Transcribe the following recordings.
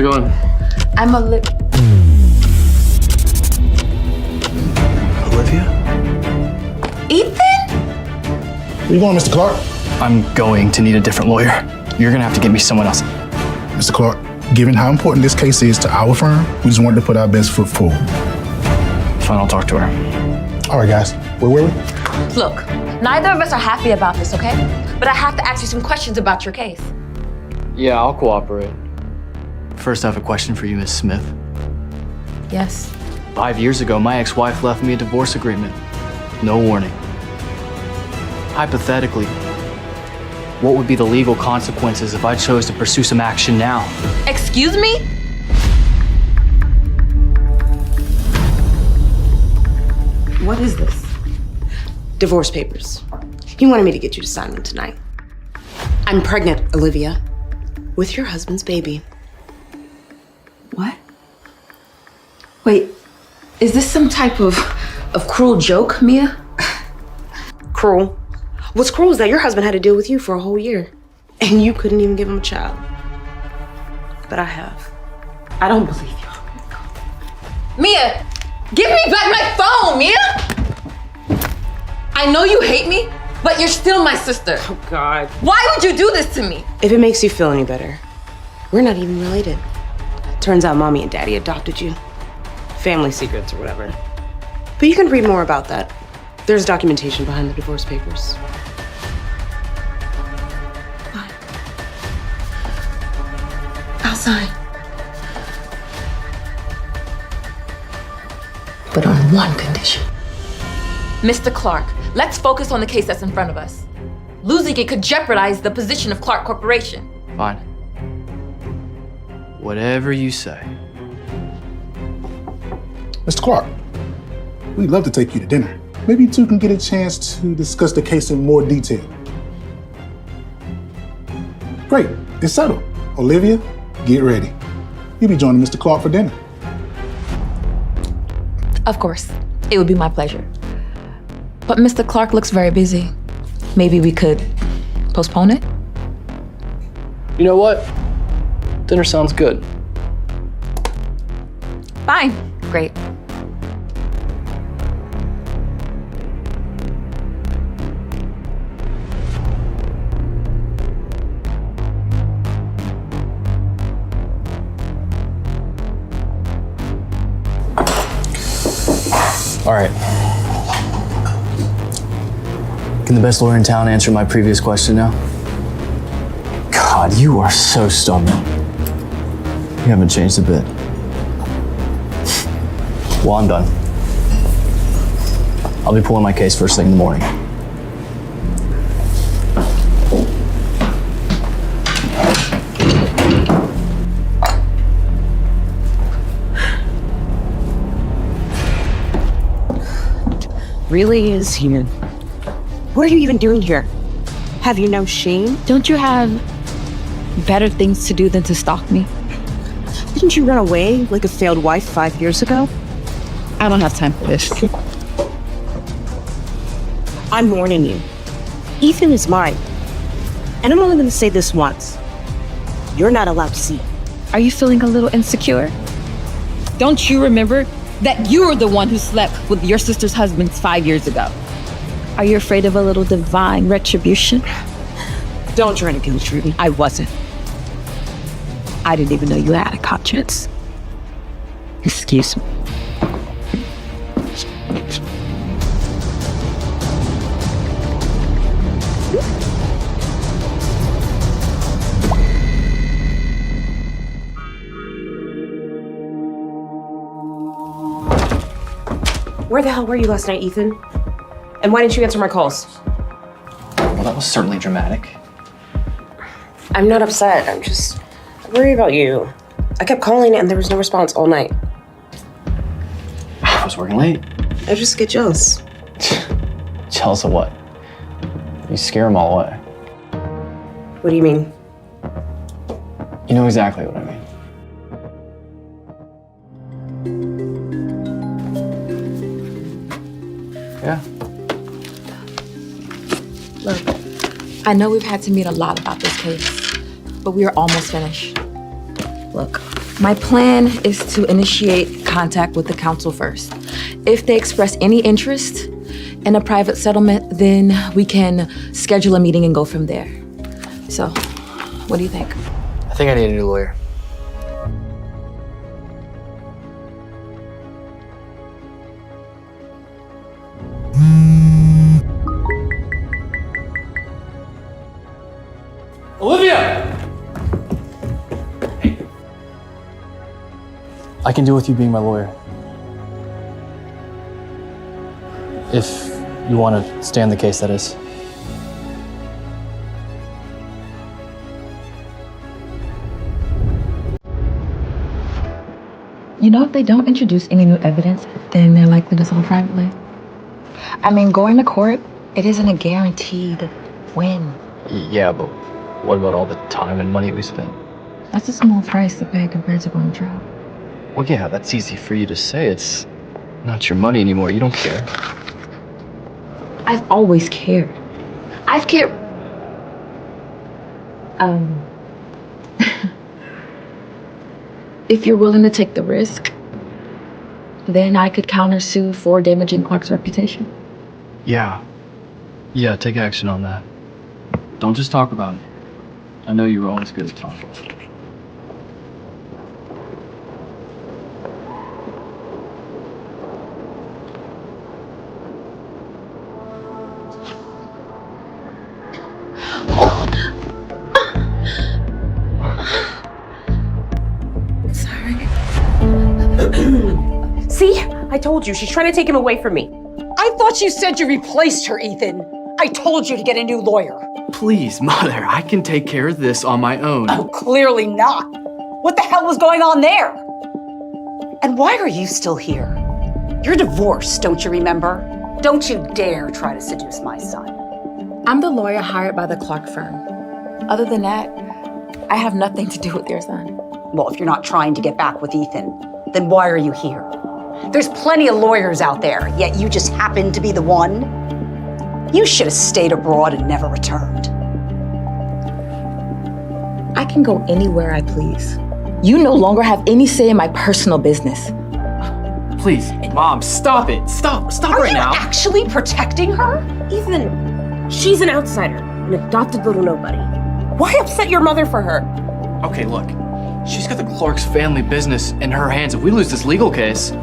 going? I'm Olivia? Ethan? Where you going, Mr. Clark? I'm going to need a different lawyer. You're gonna have to get me someone else. Mr. Clark, given how important this case is to our firm, we just wanted to put our best foot forward. Fine, I'll talk to her. All right, guys. Where were we? Look, neither of us are happy about this, okay? But I have to ask you some questions about your case. Yeah, I'll cooperate. First, I have a question for you, Miss Smith. Yes. 5 years ago, my ex-wife left me a divorce agreement. No warning. Hypothetically, what would be the legal consequences if I chose to pursue some action now? Excuse me? What is this? Divorce papers. He wanted me to get you to sign them tonight. I'm pregnant, Olivia, with your husband's baby. What? Wait, is this some type of cruel joke, Mia? Cruel? What's cruel is that your husband had to deal with you for a whole year, and you couldn't even give him a child. But I have. I don't believe you. Mia, give me back my phone, Mia! I know you hate me, but you're still my sister. Oh, God. Why would you do this to me? If it makes you feel any better, we're not even related. Turns out Mommy and Daddy adopted you. Family secrets or whatever. But you can read more about that. There's documentation behind the divorce papers. Fine. I'll sign. But on one condition. Mr. Clark, let's focus on the case that's in front of us. Losing it could jeopardize the position of Clark Corporation. Fine. Whatever you say. Mr. Clark, we'd love to take you to dinner. Maybe you two can get a chance to discuss the case in more detail. Great, it's settled. Olivia, get ready. You'll be joining Mr. Clark for dinner. Of course, it would be my pleasure. But Mr. Clark looks very busy. Maybe we could postpone it? You know what? Dinner sounds good. Fine. Great. All right. Can the best lawyer in town answer my previous question now? God, you are so stubborn. You haven't changed a bit. Well, I'm done. I'll be pulling my case first thing in the morning. Really is here. What are you even doing here? Have you no shame? Don't you have better things to do than to stalk me? Didn't you run away like a failed wife 5 years ago? I don't have time for this. I'm warning you. Ethan is mine. And I'm only going to say this once. You're not allowed to see. Are you feeling a little insecure? Don't you remember that you were the one who slept with your sister's husband 5 years ago? Are you afraid of a little divine retribution? Don't try to guilt-trip me. I wasn't. I didn't even know you had a conscience. Excuse me. Where the hell were you last night, Ethan? And why didn't you answer my calls? Well, that was certainly dramatic. I'm not upset. I'm just worried about you. I kept calling and there was no response all night. I was working late. I just get jealous. Jealous of what? You scare them all away. What do you mean? You know exactly what I mean. Yeah. Look, I know we've had to meet a lot about this case, but we are almost finished. Look, My plan is to initiate contact with the council first. If they express any interest in a private settlement, then we can schedule a meeting and go from there. So, what do you think? I think I need a new lawyer. Olivia! I can deal with you being my lawyer. If you want to stay on the case, that is. You know, if they don't introduce any new evidence, then they're likely to settle privately. I mean, going to court, it isn't a guaranteed win. Yeah, but what about all the time and money we spent? That's a small price to pay compared to going to trial. Well, yeah, that's easy for you to say. It's not your money anymore. You don't care. I've always cared. I've cared. If you're willing to take the risk, then I could countersue for damaging Clark's reputation. Yeah. Yeah, take action on that. Don't just talk about it. I know you were always good at talking. See? I told you, she's trying to take him away from me. I thought you said you replaced her, Ethan. I told you to get a new lawyer. Please, Mother, I can take care of this on my own. Oh, clearly not. What the hell was going on there? And why are you still here? You're divorced, don't you remember? Don't you dare try to seduce my son. I'm the lawyer hired by the Clark firm. Other than that, I have nothing to do with your son. Well, if you're not trying to get back with Ethan, then why are you here? There's plenty of lawyers out there, yet you just happen to be the one. You should have stayed abroad and never returned. I can go anywhere I please. You no longer have any say in my personal business. Please, Mom, stop it. Stop Are right you now. actually protecting her? Ethan, she's an outsider, an adopted little nobody. Why upset your mother for her? Okay, look. She's got the Clark's family business in her hands. If we lose this legal case,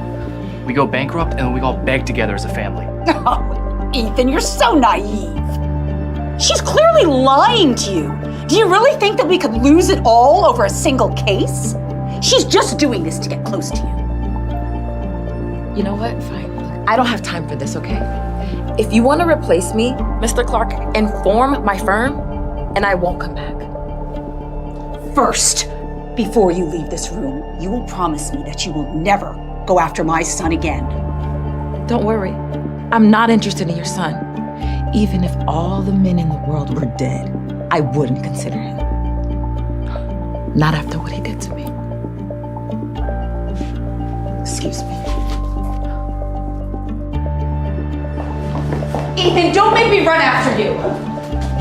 we go bankrupt and we all beg together as a family. Oh, Ethan, you're so naive. She's clearly lying to you. Do you really think that we could lose it all over a single case? She's just doing this to get close to you. You know what? Fine. I don't have time for this, okay? If you want to replace me, Mr. Clark, inform my firm, and I won't come back. First, before you leave this room, you will promise me that you will never go after my son again. Don't worry. I'm not interested in your son. Even if all the men in the world were dead, I wouldn't consider him. Not after what he did to me. Excuse me. Ethan, don't make me run after you!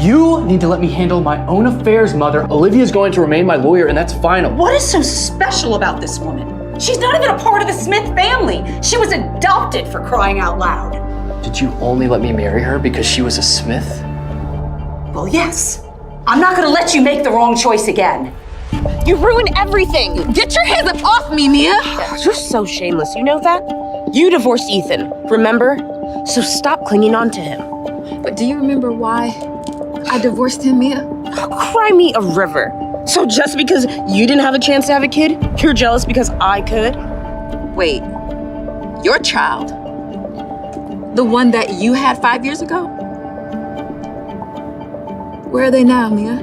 You need to let me handle my own affairs, Mother. Olivia's going to remain my lawyer, and that's final. What is so special about this woman? She's not even a part of the Smith family. She was adopted, for crying out loud. Did you only let me marry her because she was a Smith? Well, yes. I'm not gonna let you make the wrong choice again. You ruined everything. Get your hands up off me, Mia! You're so shameless, you know that? You divorced Ethan, remember? So stop clinging on to him. But do you remember why I divorced him, Mia? Cry me a river. So just because you didn't have a chance to have a kid, you're jealous because I could? Wait, your child? The one that you had 5 years ago? Where are they now, Mia?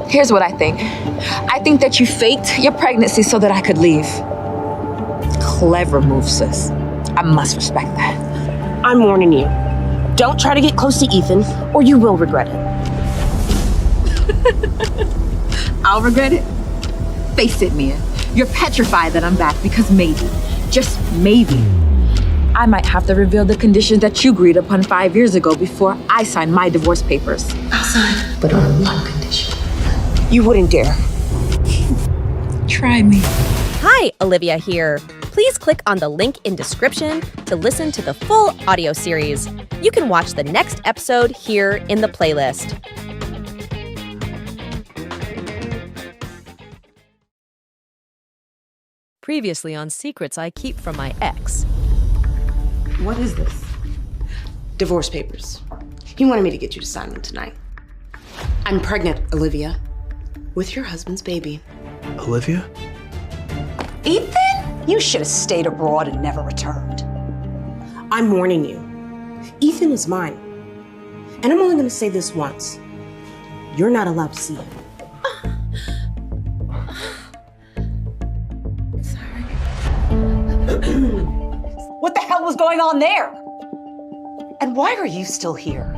Here's what I think. I think that you faked your pregnancy so that I could leave. Clever move, sis. I must respect that. I'm warning you. Don't try to get close to Ethan, or you will regret it. I'll regret it. Face it, Mia. You're petrified that I'm back because maybe, just maybe, I might have to reveal the conditions that you agreed upon 5 years ago before I sign my divorce papers. I'll sign, but on one condition. You wouldn't dare. Try me. Hi, Olivia here. Please click on the link in description to listen to the full audio series. You can watch the next episode here in the playlist. Previously on Secrets I Keep from My Ex. What is this? Divorce papers. He wanted me to get you to sign them tonight. I'm pregnant, Olivia, with your husband's baby. Olivia? Ethan? You should have stayed abroad and never returned. I'm warning you. Ethan is mine. And I'm only going to say this once. You're not allowed to see him. What the hell was going on there? And why are you still here?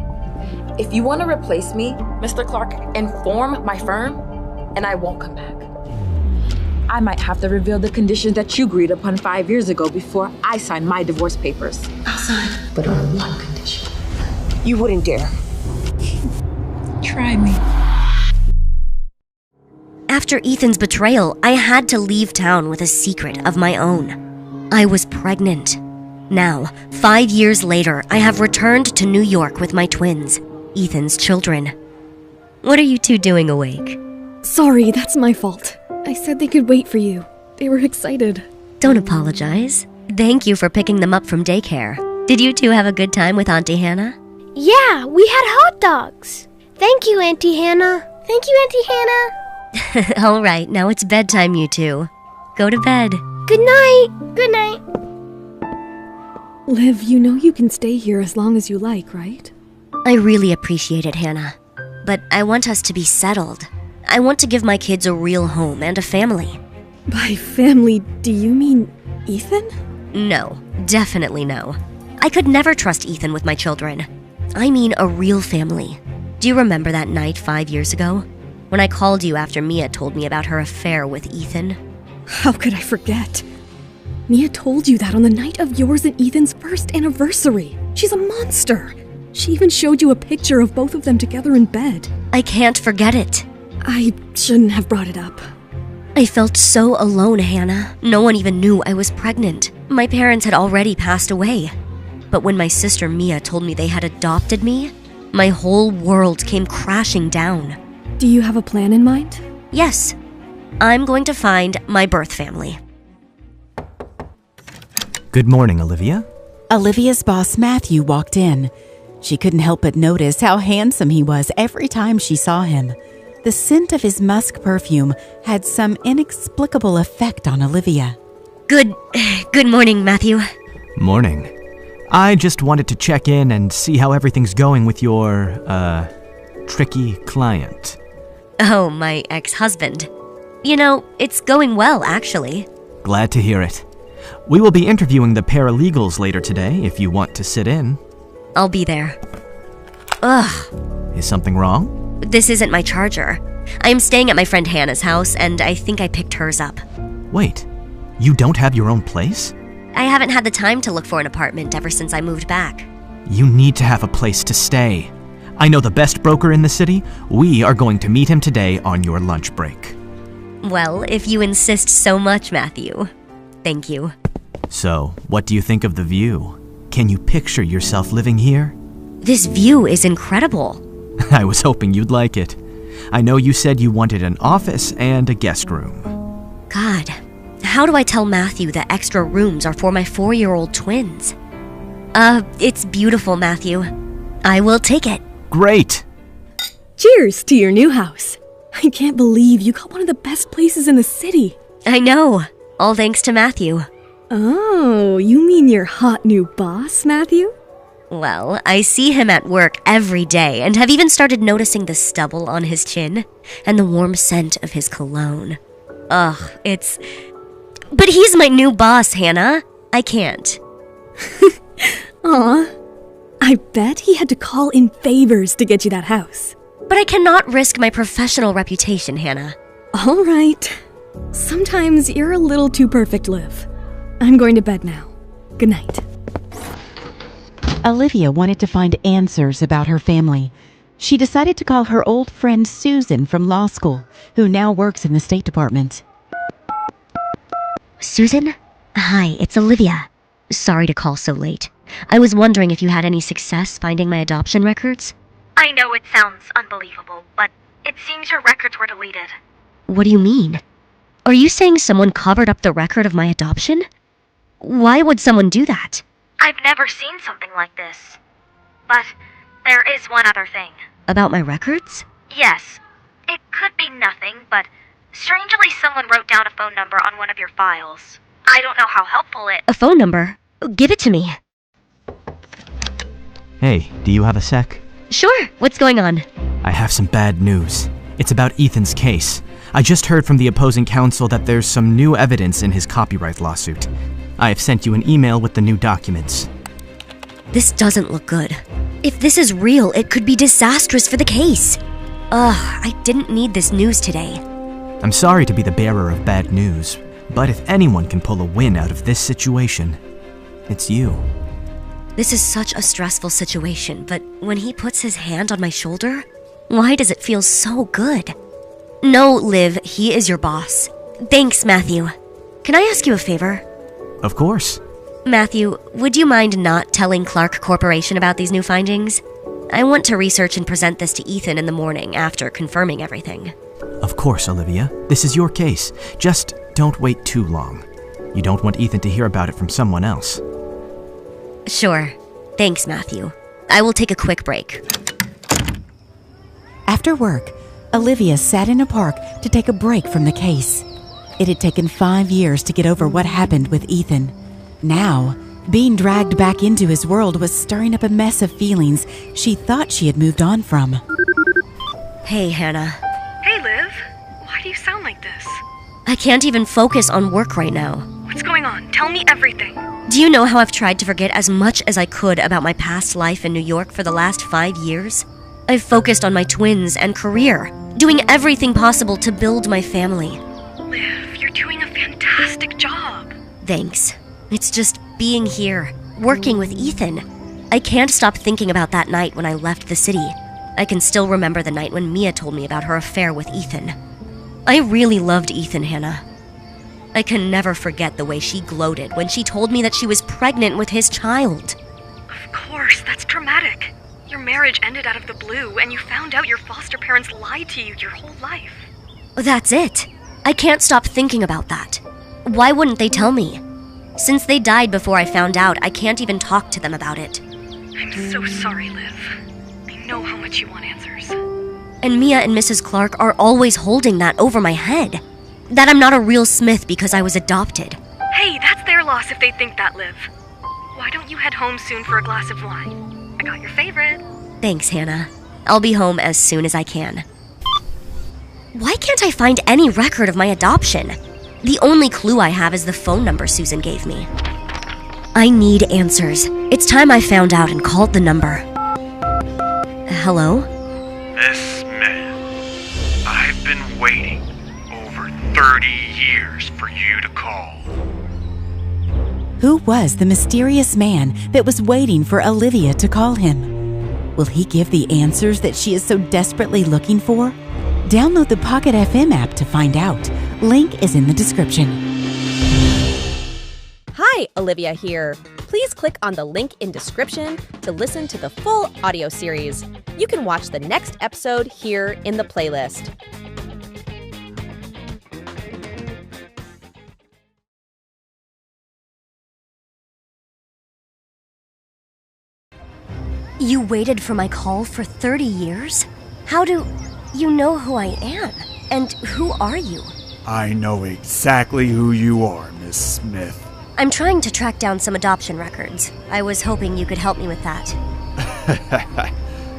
If you want to replace me, Mr. Clark, inform my firm, and I won't come back. I might have to reveal the conditions that you agreed upon 5 years ago before I sign my divorce papers. I'll sign, but on one condition. You wouldn't dare. Try me. After Ethan's betrayal, I had to leave town with a secret of my own. I was pregnant. Now, 5 years later, I have returned to New York with my twins, Ethan's children. What are you two doing awake? Sorry, that's my fault. I said they could wait for you. They were excited. Don't apologize. Thank you for picking them up from daycare. Did you two have a good time with Auntie Hannah? Yeah, we had hot dogs. Thank you, Auntie Hannah. Thank you, Auntie Hannah. All right, now it's bedtime, you two. Go to bed. Good night. Good night. Liv, you know you can stay here as long as you like, right? I really appreciate it, Hannah. But I want us to be settled. I want to give my kids a real home and a family. By family, do you mean Ethan? No, definitely no. I could never trust Ethan with my children. I mean a real family. Do you remember that night 5 years ago? When I called you after Mia told me about her affair with Ethan? How could I forget? Mia told you that on the night of yours and Ethan's first anniversary. She's a monster. She even showed you a picture of both of them together in bed. I can't forget it. I shouldn't have brought it up. I felt so alone, Hannah. No one even knew I was pregnant. My parents had already passed away. But when my sister Mia told me they had adopted me, my whole world came crashing down. Do you have a plan in mind? Yes. I'm going to find my birth family. Good morning, Olivia. Olivia's boss, Matthew, walked in. She couldn't help but notice how handsome he was every time she saw him. The scent of his musk perfume had some inexplicable effect on Olivia. Good morning, Matthew. Morning. I just wanted to check in and see how everything's going with your, tricky client. Oh, my ex-husband. You know, it's going well, actually. Glad to hear it. We will be interviewing the paralegals later today if you want to sit in. I'll be there. Ugh. Is something wrong? This isn't my charger. I am staying at my friend Hannah's house, and I think I picked hers up. Wait, you don't have your own place? I haven't had the time to look for an apartment ever since I moved back. You need to have a place to stay. I know the best broker in the city. We are going to meet him today on your lunch break. Well, if you insist so much, Matthew. Thank you. So, what do you think of the view? Can you picture yourself living here? This view is incredible. I was hoping you'd like it. I know you said you wanted an office and a guest room. God, how do I tell Matthew that extra rooms are for my 4-year-old twins? It's beautiful, Matthew. I will take it. Great! Cheers to your new house. I can't believe you got one of the best places in the city. I know. All thanks to Matthew. Oh, you mean your hot new boss, Matthew? Well, I see him at work every day and have even started noticing the stubble on his chin and the warm scent of his cologne. Ugh, But he's my new boss, Hannah. I can't. Aw. I bet he had to call in favors to get you that house. But I cannot risk my professional reputation, Hannah. All right. Sometimes you're a little too perfect, Liv. I'm going to bed now. Good night. Olivia wanted to find answers about her family. She decided to call her old friend Susan from law school, who now works in the State Department. Susan? Hi, it's Olivia. Sorry to call so late. I was wondering if you had any success finding my adoption records? I know it sounds unbelievable, but it seems your records were deleted. What do you mean? Are you saying someone covered up the record of my adoption? Why would someone do that? I've never seen something like this. But there is one other thing. About my records? Yes. It could be nothing, but strangely someone wrote down a phone number on one of your files. I don't know how helpful it... A phone number? Give it to me. Hey, do you have a sec? Sure, what's going on? I have some bad news. It's about Ethan's case. I just heard from the opposing counsel that there's some new evidence in his copyright lawsuit. I have sent you an email with the new documents. This doesn't look good. If this is real, it could be disastrous for the case. I didn't need this news today. I'm sorry to be the bearer of bad news, but if anyone can pull a win out of this situation, it's you. This is such a stressful situation, but when he puts his hand on my shoulder, why does it feel so good? No, Liv, he is your boss. Thanks, Matthew. Can I ask you a favor? Of course. Matthew, would you mind not telling Clark Corporation about these new findings? I want to research and present this to Ethan in the morning after confirming everything. Of course, Olivia. This is your case. Just don't wait too long. You don't want Ethan to hear about it from someone else. Sure. Thanks, Matthew. I will take a quick break. After work, Olivia sat in a park to take a break from the case. It had taken 5 years to get over what happened with Ethan. Now, being dragged back into his world was stirring up a mess of feelings she thought she had moved on from. Hey, Hannah. Hey, Liv. Why do you sound like this? I can't even focus on work right now. What's going on? Tell me everything. Do you know how I've tried to forget as much as I could about my past life in New York for the last 5 years? I've focused on my twins and career, doing everything possible to build my family. Liv, you're doing a fantastic job. Thanks. It's just being here, working with Ethan. I can't stop thinking about that night when I left the city. I can still remember the night when Mia told me about her affair with Ethan. I really loved Ethan, Hannah. I can never forget the way she gloated when she told me that she was pregnant with his child. Of course, that's traumatic. Your marriage ended out of the blue, and you found out your foster parents lied to you your whole life. That's it. I can't stop thinking about that. Why wouldn't they tell me? Since they died before I found out, I can't even talk to them about it. I'm so sorry, Liv. I know how much you want answers. And Mia and Mrs. Clark are always holding that over my head. That I'm not a real Smith because I was adopted. Hey, that's their loss if they think that, Liv. Why don't you head home soon for a glass of wine? I got your favorite. Thanks, Hannah. I'll be home as soon as I can. Why can't I find any record of my adoption? The only clue I have is the phone number Susan gave me. I need answers. It's time I found out and called the number. Hello? Miss Smith, I've been waiting over 30 years for you to call. Who was the mysterious man that was waiting for Olivia to call him? Will he give the answers that she is so desperately looking for? Download the Pocket FM app to find out. Link is in the description. Hi, Olivia here. Please click on the link in description to listen to the full audio series. You can watch the next episode here in the playlist. You waited for my call for 30 years? How do you know who I am? And who are you? I know exactly who you are, Miss Smith. I'm trying to track down some adoption records. I was hoping you could help me with that.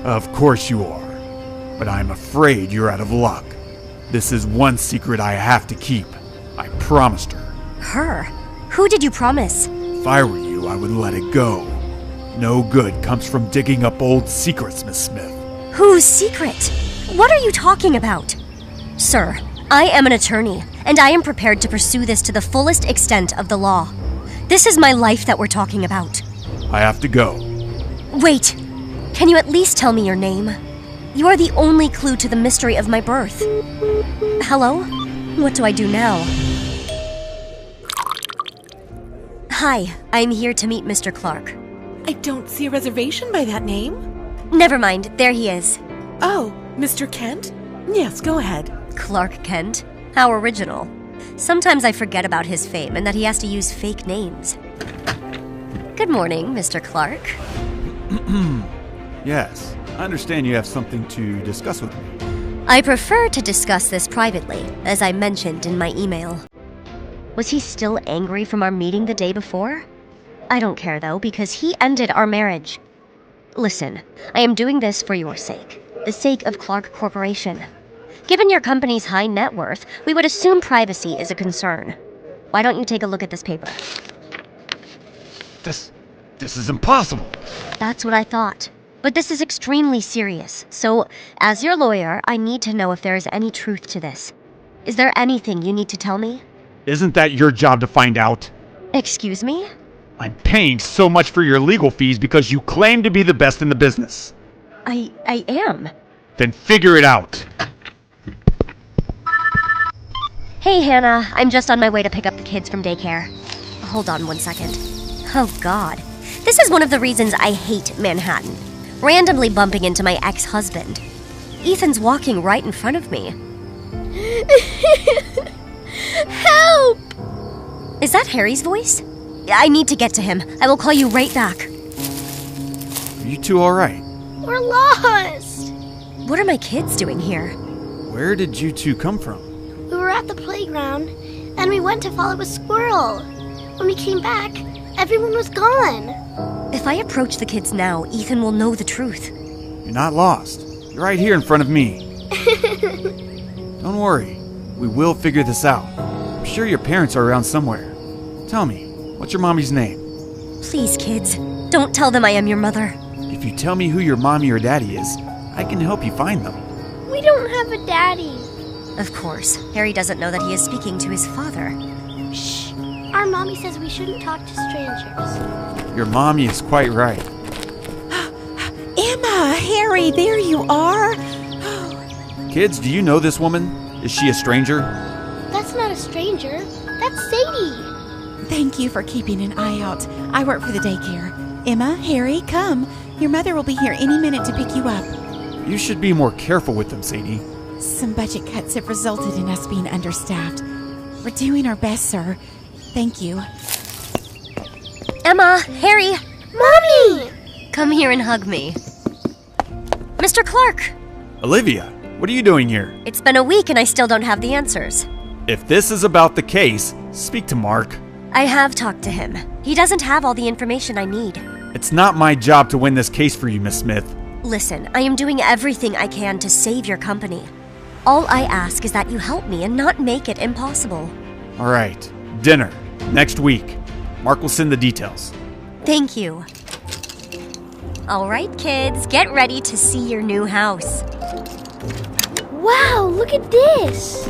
Of course you are. But I'm afraid you're out of luck. This is one secret I have to keep. I promised her. Her? Who did you promise? If I were you, I would let it go. No good comes from digging up old secrets, Miss Smith. Whose secret? What are you talking about? Sir, I am an attorney, and I am prepared to pursue this to the fullest extent of the law. This is my life that we're talking about. I have to go. Wait! Can you at least tell me your name? You are the only clue to the mystery of my birth. Hello? What do I do now? Hi, I'm here to meet Mr. Clark. I don't see a reservation by that name. Never mind, there he is. Oh, Mr. Kent? Yes, go ahead. Clark Kent? How original. Sometimes I forget about his fame and that he has to use fake names. Good morning, Mr. Clark. Yes, I understand you have something to discuss with me. I prefer to discuss this privately, as I mentioned in my email. Was he still angry from our meeting the day before? I don't care though, because he ended our marriage. Listen, I am doing this for your sake, the sake of Clark Corporation. Given your company's high net worth, we would assume privacy is a concern. Why don't you take a look at this paper? This is impossible. That's what I thought. But this is extremely serious, so as your lawyer, I need to know if there is any truth to this. Is there anything you need to tell me? Isn't that your job to find out? Excuse me? I'm paying so much for your legal fees because you claim to be the best in the business. I am. Then figure it out. Hey, Hannah. I'm just on my way to pick up the kids from daycare. Hold on 1 second. Oh, God. This is one of the reasons I hate Manhattan. Randomly bumping into my ex-husband. Ethan's walking right in front of me. Help! Is that Harry's voice? I need to get to him. I will call you right back. Are you two alright? We're lost! What are my kids doing here? Where did you two come from? We were at the playground, and we went to follow a squirrel. When we came back, everyone was gone. If I approach the kids now, Ethan will know the truth. You're not lost. You're right here in front of me. Don't worry. We will figure this out. I'm sure your parents are around somewhere. Tell me, what's your mommy's name? Please, kids, don't tell them I am your mother. If you tell me who your mommy or daddy is, I can help you find them. We don't have a daddy. Of course, Harry doesn't know that he is speaking to his father. Shh. Our mommy says we shouldn't talk to strangers. Your mommy is quite right. Emma, Harry, there you are. Kids, do you know this woman? Is she a stranger? That's not a stranger. That's Sadie. Thank you for keeping an eye out. I work for the daycare. Emma, Harry, come. Your mother will be here any minute to pick you up. You should be more careful with them, Sadie. Some budget cuts have resulted in us being understaffed. We're doing our best, sir. Thank you. Emma, Harry. Mommy! Come here and hug me. Mr. Clark! Olivia, what are you doing here? It's been a week and I still don't have the answers. If this is about the case, speak to Mark. I have talked to him. He doesn't have all the information I need. It's not my job to win this case for you, Miss Smith. Listen, I am doing everything I can to save your company. All I ask is that you help me and not make it impossible. All right, dinner, next week. Mark will send the details. Thank you. All right, kids, get ready to see your new house. Wow, look at this!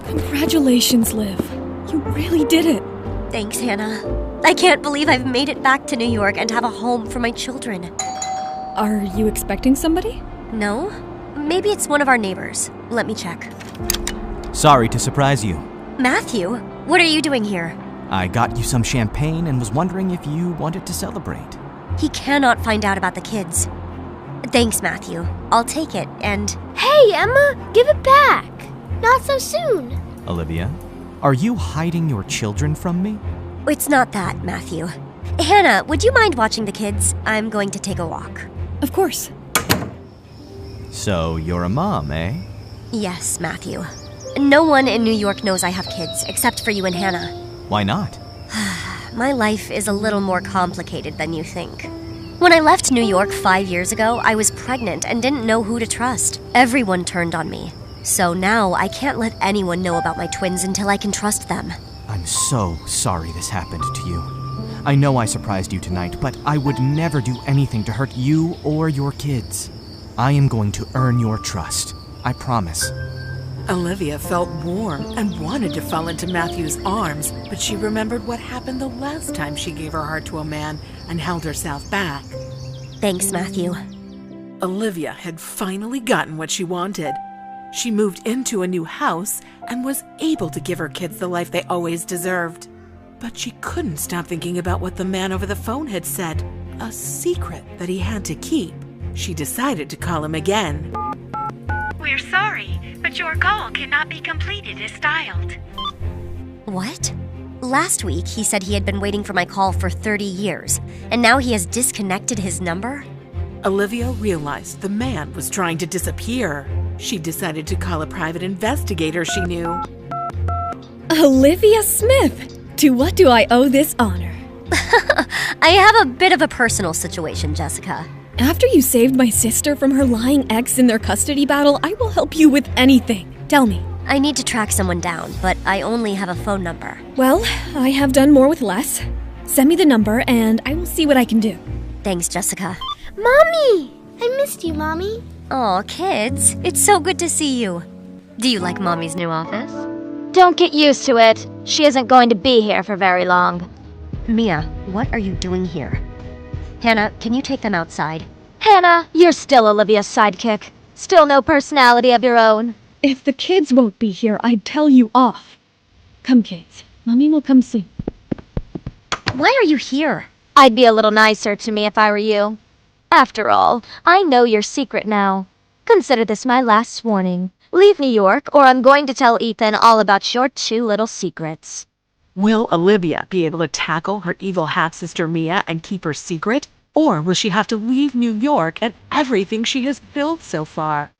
Congratulations, Liv. You really did it. Thanks, Hannah. I can't believe I've made it back to New York and have a home for my children. Are you expecting somebody? No? Maybe it's one of our neighbors. Let me check. Sorry to surprise you. Matthew, what are you doing here? I got you some champagne and was wondering if you wanted to celebrate. He cannot find out about the kids. Thanks, Matthew. I'll take it, and... Hey, Emma! Give it back! Not so soon! Olivia, are you hiding your children from me? It's not that, Matthew. Hannah, would you mind watching the kids? I'm going to take a walk. Of course. So you're a mom, eh? Yes, Matthew. No one in New York knows I have kids, except for you and Hannah. Why not? My life is a little more complicated than you think. When I left New York 5 years ago, I was pregnant and didn't know who to trust. Everyone turned on me. So now I can't let anyone know about my twins until I can trust them. I'm so sorry this happened to you. I know I surprised you tonight, but I would never do anything to hurt you or your kids. I am going to earn your trust. I promise. Olivia felt warm and wanted to fall into Matthew's arms, but she remembered what happened the last time she gave her heart to a man and held herself back. Thanks, Matthew. Olivia had finally gotten what she wanted. She moved into a new house and was able to give her kids the life they always deserved. But she couldn't stop thinking about what the man over the phone had said. A secret that he had to keep. She decided to call him again. We're sorry, but your call cannot be completed as dialed. What? Last week, he said he had been waiting for my call for 30 years, and now he has disconnected his number? Olivia realized the man was trying to disappear. She decided to call a private investigator she knew. Olivia Smith! To what do I owe this honor? I have a bit of a personal situation, Jessica. After you saved my sister from her lying ex in their custody battle, I will help you with anything. Tell me. I need to track someone down, but I only have a phone number. Well, I have done more with less. Send me the number and I will see what I can do. Thanks, Jessica. Mommy! I missed you, Mommy. Aw, kids. It's so good to see you. Do you like Mommy's new office? Don't get used to it. She isn't going to be here for very long. Mia, what are you doing here? Hannah, can you take them outside? Hannah, you're still Olivia's sidekick. Still no personality of your own. If the kids won't be here, I'd tell you off. Come, kids. Mommy will come soon. Why are you here? I'd be a little nicer to me if I were you. After all, I know your secret now. Consider this my last warning. Leave New York, or I'm going to tell Ethan all about your two little secrets. Will Olivia be able to tackle her evil half-sister Mia and keep her secret? Or will she have to leave New York and everything she has built so far?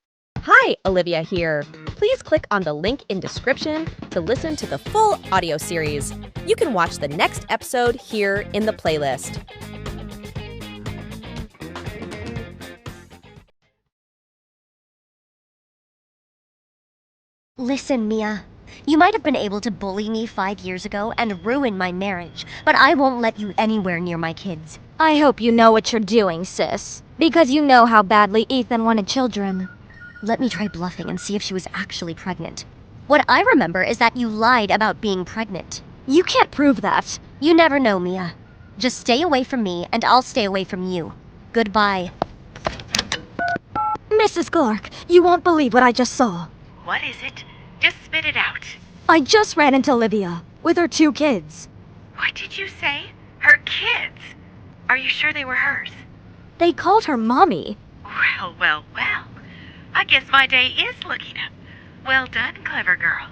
Hi, Olivia here. Please click on the link in description to listen to the full audio series. You can watch the next episode here in the playlist. Listen, Mia. You might have been able to bully me 5 years ago and ruin my marriage, but I won't let you anywhere near my kids. I hope you know what you're doing, sis. Because you know how badly Ethan wanted children. Let me try bluffing and see if she was actually pregnant. What I remember is that you lied about being pregnant. You can't prove that. You never know, Mia. Just stay away from me, and I'll stay away from you. Goodbye. Mrs. Clark, you won't believe what I just saw. What is it? Just spit it out. I just ran into Olivia, with her 2 kids. What did you say? Her kids? Are you sure they were hers? They called her Mommy. Well, well, well. I guess my day is looking up. Well done, clever girl.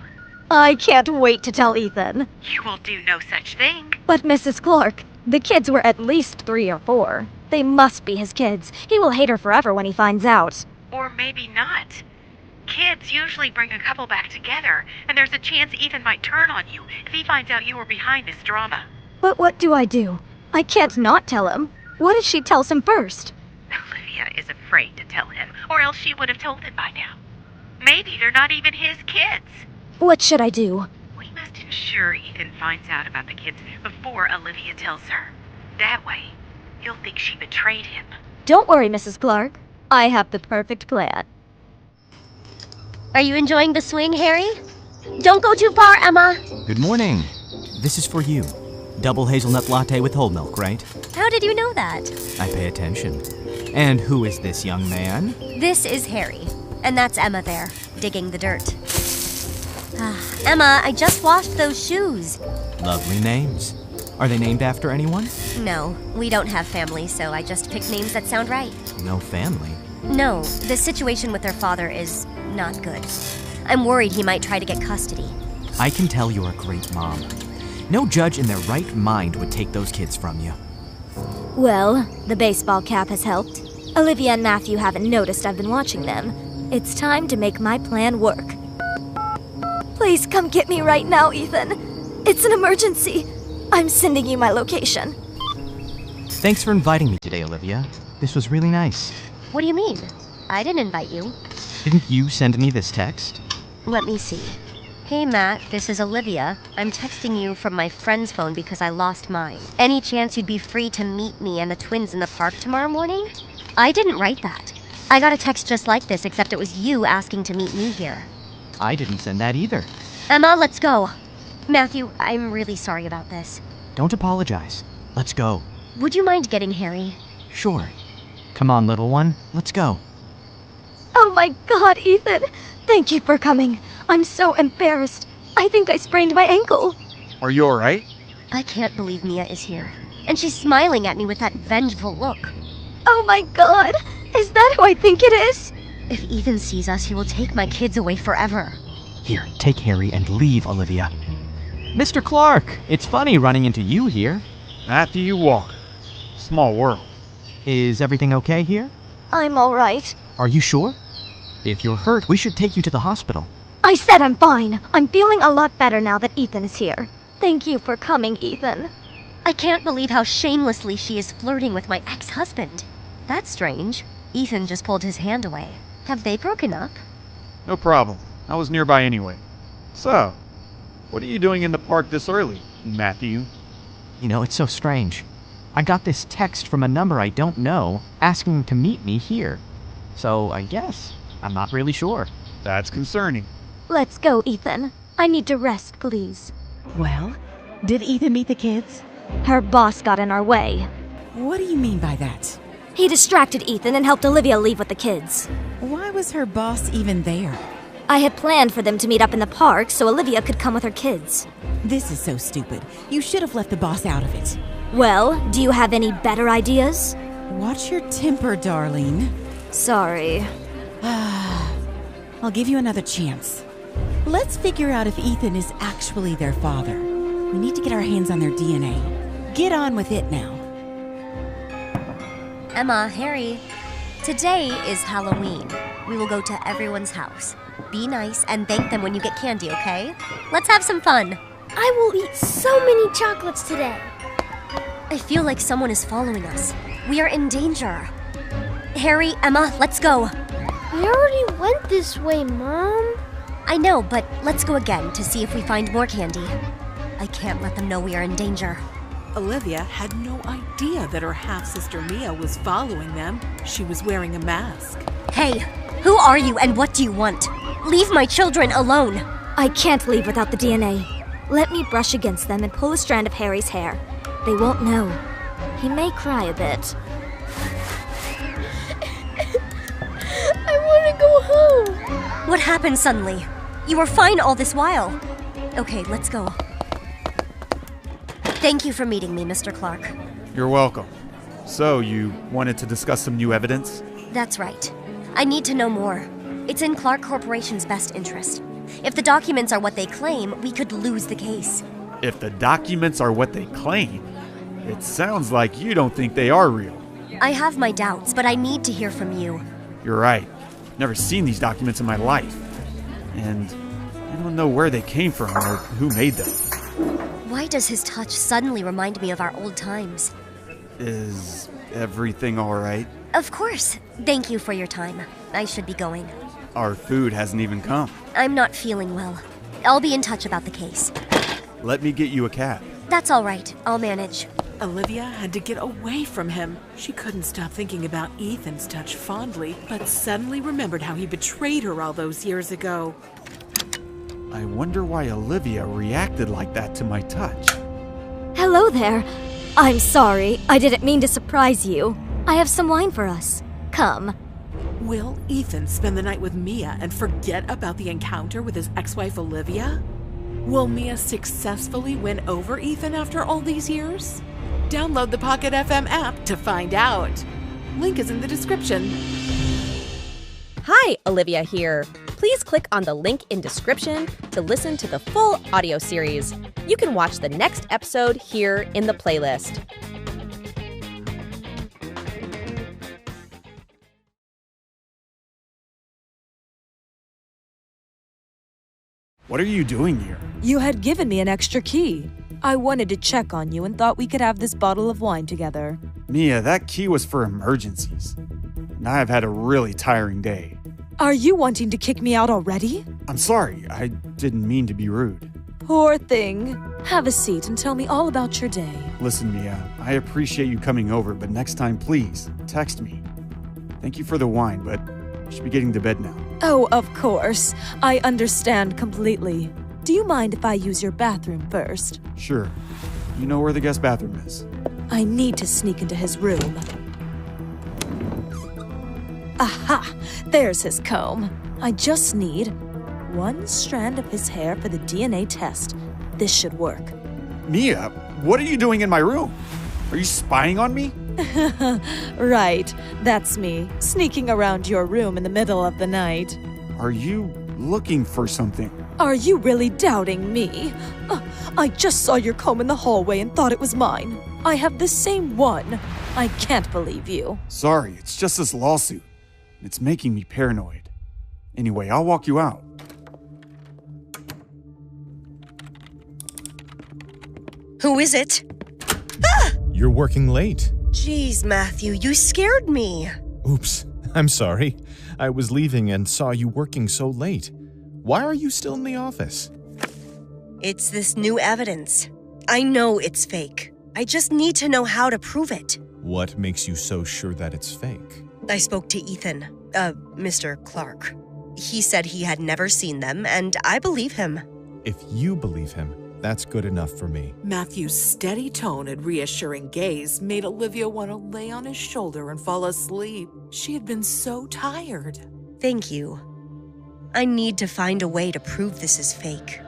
I can't wait to tell Ethan. You will do no such thing. But Mrs. Clark, the kids were at least 3 or 4. They must be his kids. He will hate her forever when he finds out. Or maybe not. Kids usually bring a couple back together, and there's a chance Ethan might turn on you if he finds out you were behind this drama. But what do I do? I can't not tell him. What if she tells him first? Olivia is afraid to tell him, or else she would have told him by now. Maybe they're not even his kids. What should I do? We must ensure Ethan finds out about the kids before Olivia tells her. That way, he'll think she betrayed him. Don't worry, Mrs. Clark. I have the perfect plan. Are you enjoying the swing, Harry? Don't go too far, Emma. Good morning. This is for you. Double hazelnut latte with whole milk, right? How did you know that? I pay attention. And who is this young man? This is Harry. And that's Emma there, digging the dirt. Emma, I just washed those shoes. Lovely names. Are they named after anyone? No, we don't have family, so I just picked names that sound right. No family? No, the situation with their father is not good. I'm worried he might try to get custody. I can tell you're a great mom. No judge in their right mind would take those kids from you. Well, the baseball cap has helped. Olivia and Matthew haven't noticed I've been watching them. It's time to make my plan work. Please come get me right now, Ethan. It's an emergency. I'm sending you my location. Thanks for inviting me today, Olivia. This was really nice. What do you mean? I didn't invite you. Didn't you send me this text? Let me see. Hey Matt, this is Olivia. I'm texting you from my friend's phone because I lost mine. Any chance you'd be free to meet me and the twins in the park tomorrow morning? I didn't write that. I got a text just like this, except it was you asking to meet me here. I didn't send that either. Emma, let's go. Matthew, I'm really sorry about this. Don't apologize. Let's go. Would you mind getting Harry? Sure. Come on, little one. Let's go. Oh my God, Ethan! Thank you for coming. I'm so embarrassed. I think I sprained my ankle. Are you alright? I can't believe Mia is here. And she's smiling at me with that vengeful look. Oh my god! Is that who I think it is? If Ethan sees us, he will take my kids away forever. Here, take Harry and leave, Olivia. Mr. Clark, it's funny running into you here. Matthew Walker. Small world. Is everything okay here? I'm alright. Are you sure? If you're hurt, we should take you to the hospital. I said I'm fine. I'm feeling a lot better now that Ethan is here. Thank you for coming, Ethan. I can't believe how shamelessly she is flirting with my ex-husband. That's strange. Ethan just pulled his hand away. Have they broken up? No problem. I was nearby anyway. So, what are you doing in the park this early, Matthew? You know, it's so strange. I got this text from a number I don't know, asking to meet me here. So, I guess. I'm not really sure. That's concerning. Let's go, Ethan. I need to rest, please. Well, did Ethan meet the kids? Her boss got in our way. What do you mean by that? He distracted Ethan and helped Olivia leave with the kids. Why was her boss even there? I had planned for them to meet up in the park so Olivia could come with her kids. This is so stupid. You should have left the boss out of it. Well, do you have any better ideas? Watch your temper, darling. Sorry. I'll give you another chance. Let's figure out if Ethan is actually their father. We need to get our hands on their DNA. Get on with it now. Emma, Harry, today is Halloween. We will go to everyone's house. Be nice and thank them when you get candy, okay? Let's have some fun. I will eat so many chocolates today. I feel like someone is following us. We are in danger. Harry, Emma, let's go. We already went this way, Mom. I know, but let's go again to see if we find more candy. I can't let them know we are in danger. Olivia had no idea that her half-sister Mia was following them. She was wearing a mask. Hey, who are you and what do you want? Leave my children alone. I can't leave without the DNA. Let me brush against them and pull a strand of Harry's hair. They won't know. He may cry a bit. I want to go home. What happened suddenly? You were fine all this while. Okay, let's go. Thank you for meeting me, Mr. Clark. You're welcome. So, you wanted to discuss some new evidence? That's right. I need to know more. It's in Clark Corporation's best interest. If the documents are what they claim, we could lose the case. If the documents are what they claim, it sounds like you don't think they are real. I have my doubts, but I need to hear from you. You're right. Never seen these documents in my life. And I don't know where they came from or who made them. Why does his touch suddenly remind me of our old times? Is everything all right? Of course. Thank you for your time. I should be going. Our food hasn't even come. I'm not feeling well. I'll be in touch about the case. Let me get you a cab. That's all right. I'll manage. Olivia had to get away from him. She couldn't stop thinking about Ethan's touch fondly, but suddenly remembered how he betrayed her all those years ago. I wonder why Olivia reacted like that to my touch. Hello there. I'm sorry. I didn't mean to surprise you. I have some wine for us. Come. Will Ethan spend the night with Mia and forget about the encounter with his ex-wife Olivia? Will Mia successfully win over Ethan after all these years? Download the Pocket FM app to find out. Link is in the description. Hi, Olivia here. Please click on the link in description to listen to the full audio series. You can watch the next episode here in the playlist. What are you doing here? You had given me an extra key. I wanted to check on you and thought we could have this bottle of wine together. Mia, that key was for emergencies. And I've had a really tiring day. Are you wanting to kick me out already? I'm sorry, I didn't mean to be rude. Poor thing. Have a seat and tell me all about your day. Listen, Mia, I appreciate you coming over, but next time, please, text me. Thank you for the wine, but I should be getting to bed now. Oh, of course. I understand completely. Do you mind if I use your bathroom first? Sure. You know where the guest bathroom is. I need to sneak into his room. Aha! There's his comb. I just need one strand of his hair for the DNA test. This should work. Mia, What are you doing in my room? Are you spying on me? Right, that's me, sneaking around your room in the middle of the night. Are you looking for something? Are you really doubting me? I just saw your comb in the hallway and thought it was mine. I have the same one. I can't believe you. Sorry, it's just this lawsuit. It's making me paranoid. Anyway, I'll walk you out. Who is it? You're working late. Jeez, Matthew, you scared me. Oops, I'm sorry. I was leaving and saw you working so late. Why are you still in the office? It's this new evidence. I know it's fake. I just need to know how to prove it. What makes you so sure that it's fake? I spoke to Ethan, Mr. Clark. He said he had never seen them, and I believe him. If you believe him, that's good enough for me. Matthew's steady tone and reassuring gaze made Olivia want to lay on his shoulder and fall asleep. She had been so tired. Thank you. I need to find a way to prove this is fake.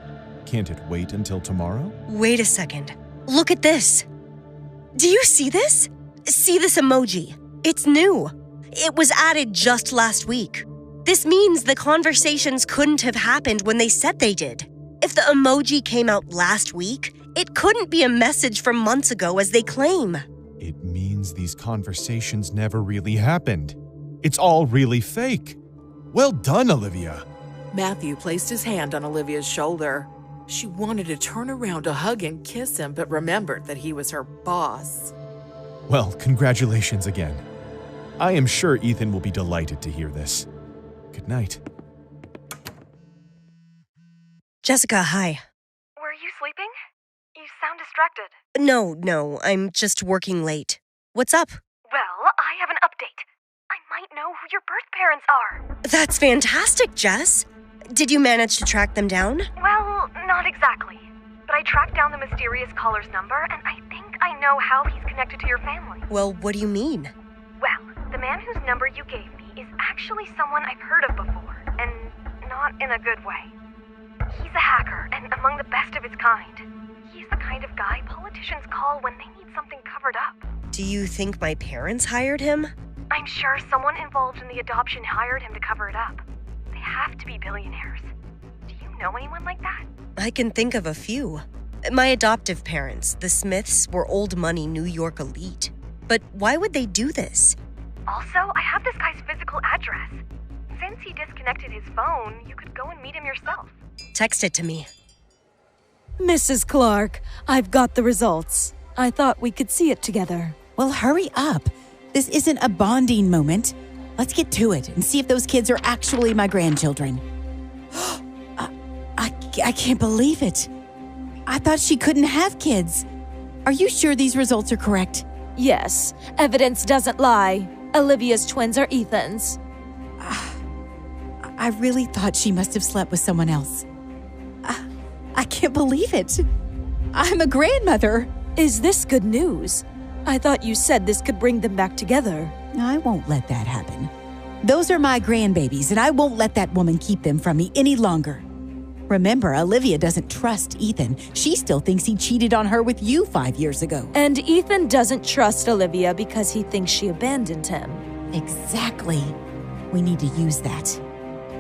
Can't it wait until tomorrow? Wait a second. Look at this. Do you see this? See this emoji? It's new. It was added just last week. This means the conversations couldn't have happened when they said they did. If the emoji came out last week, it couldn't be a message from months ago as they claim. It means these conversations never really happened. It's all really fake. Well done, Olivia. Matthew placed his hand on Olivia's shoulder. She wanted to turn around to hug and kiss him, but remembered that he was her boss. Well, congratulations again. I am sure Ethan will be delighted to hear this. Good night. Jessica, hi. Were you sleeping? You sound distracted. No, I'm just working late. What's up? Well, I have an update. I might know who your birth parents are. That's fantastic, Jess. Did you manage to track them down? Well, not exactly. But I tracked down the mysterious caller's number, and I think I know how he's connected to your family. Well, what do you mean? Well, the man whose number you gave me is actually someone I've heard of before, and not in a good way. He's a hacker, and among the best of his kind. He's the kind of guy politicians call when they need something covered up. Do you think my parents hired him? I'm sure someone involved in the adoption hired him to cover it up. They have to be billionaires. Do you know anyone like that? I can think of a few. My adoptive parents, the Smiths, were old money New York elite. But why would they do this? Also, I have this guy's physical address. Since he disconnected his phone, you could go and meet him yourself. Text it to me. Mrs. Clark, I've got the results. I thought we could see it together. Well, hurry up. This isn't a bonding moment. Let's get to it and see if those kids are actually my grandchildren. I can't believe it. I thought she couldn't have kids. Are you sure these results are correct? Yes, evidence doesn't lie. Olivia's twins are Ethan's. I really thought she must have slept with someone else. I can't believe it. I'm a grandmother. Is this good news? I thought you said this could bring them back together. I won't let that happen. Those are my grandbabies, and I won't let that woman keep them from me any longer. Remember, Olivia doesn't trust Ethan. She still thinks he cheated on her with you 5 years ago. And Ethan doesn't trust Olivia because he thinks she abandoned him. Exactly. We need to use that.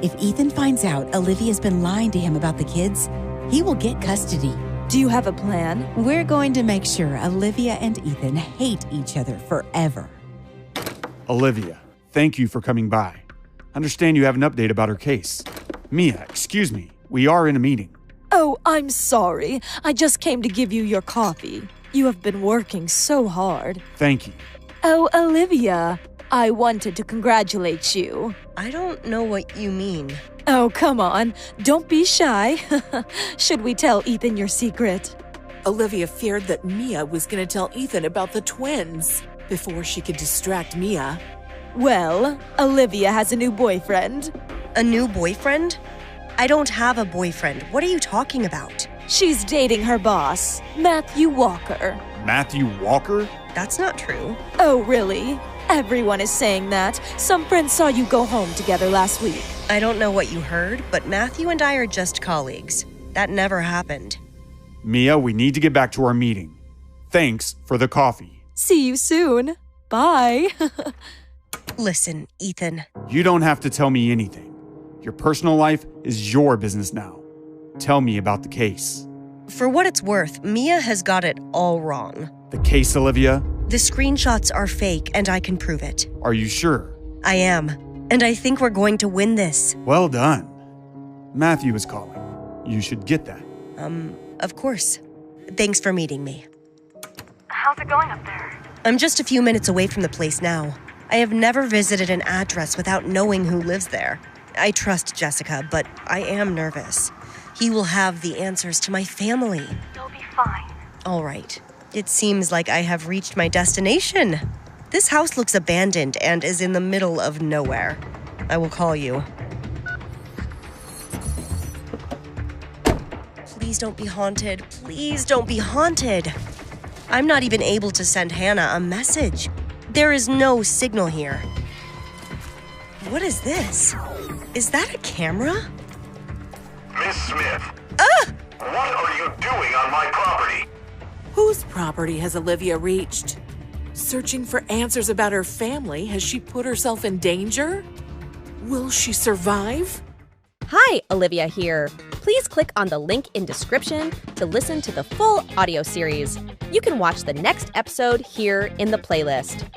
If Ethan finds out Olivia's been lying to him about the kids, he will get custody. Do you have a plan? We're going to make sure Olivia and Ethan hate each other forever. Olivia, thank you for coming by. Understand you have an update about her case. Mia, excuse me. We are in a meeting. Oh, I'm sorry. I just came to give you your coffee. You have been working so hard. Thank you. Oh, Olivia, I wanted to congratulate you. I don't know what you mean. Oh, come on. Don't be shy. Should we tell Ethan your secret? Olivia feared that Mia was going to tell Ethan about the twins before she could distract Mia. Well, Olivia has a new boyfriend. A new boyfriend? I don't have a boyfriend. What are you talking about? She's dating her boss, Matthew Walker. Matthew Walker? That's not true. Oh, really? Everyone is saying that. Some friends saw you go home together last week. I don't know what you heard, but Matthew and I are just colleagues. That never happened. Mia, we need to get back to our meeting. Thanks for the coffee. See you soon. Bye. Listen, Ethan. You don't have to tell me anything. Your personal life is your business now. Tell me about the case. For what it's worth, Mia has got it all wrong. The case, Olivia? The screenshots are fake, and I can prove it. Are you sure? I am. And I think we're going to win this. Well done. Matthew is calling. You should get that. Of course. Thanks for meeting me. How's it going up there? I'm just a few minutes away from the place now. I have never visited an address without knowing who lives there. I trust Jessica, but I am nervous. He will have the answers to my family. You'll be fine. All right. It seems like I have reached my destination. This house looks abandoned and is in the middle of nowhere. I will call you. Please don't be haunted. Please don't be haunted. I'm not even able to send Hannah a message. There is no signal here. What is this? Is that a camera? Miss Smith. Ah! What are you doing on my property? Whose property has Olivia reached? Searching for answers about her family, has she put herself in danger? Will she survive? Hi, Olivia here. Please click on the link in description to listen to the full audio series. You can watch the next episode here in the playlist.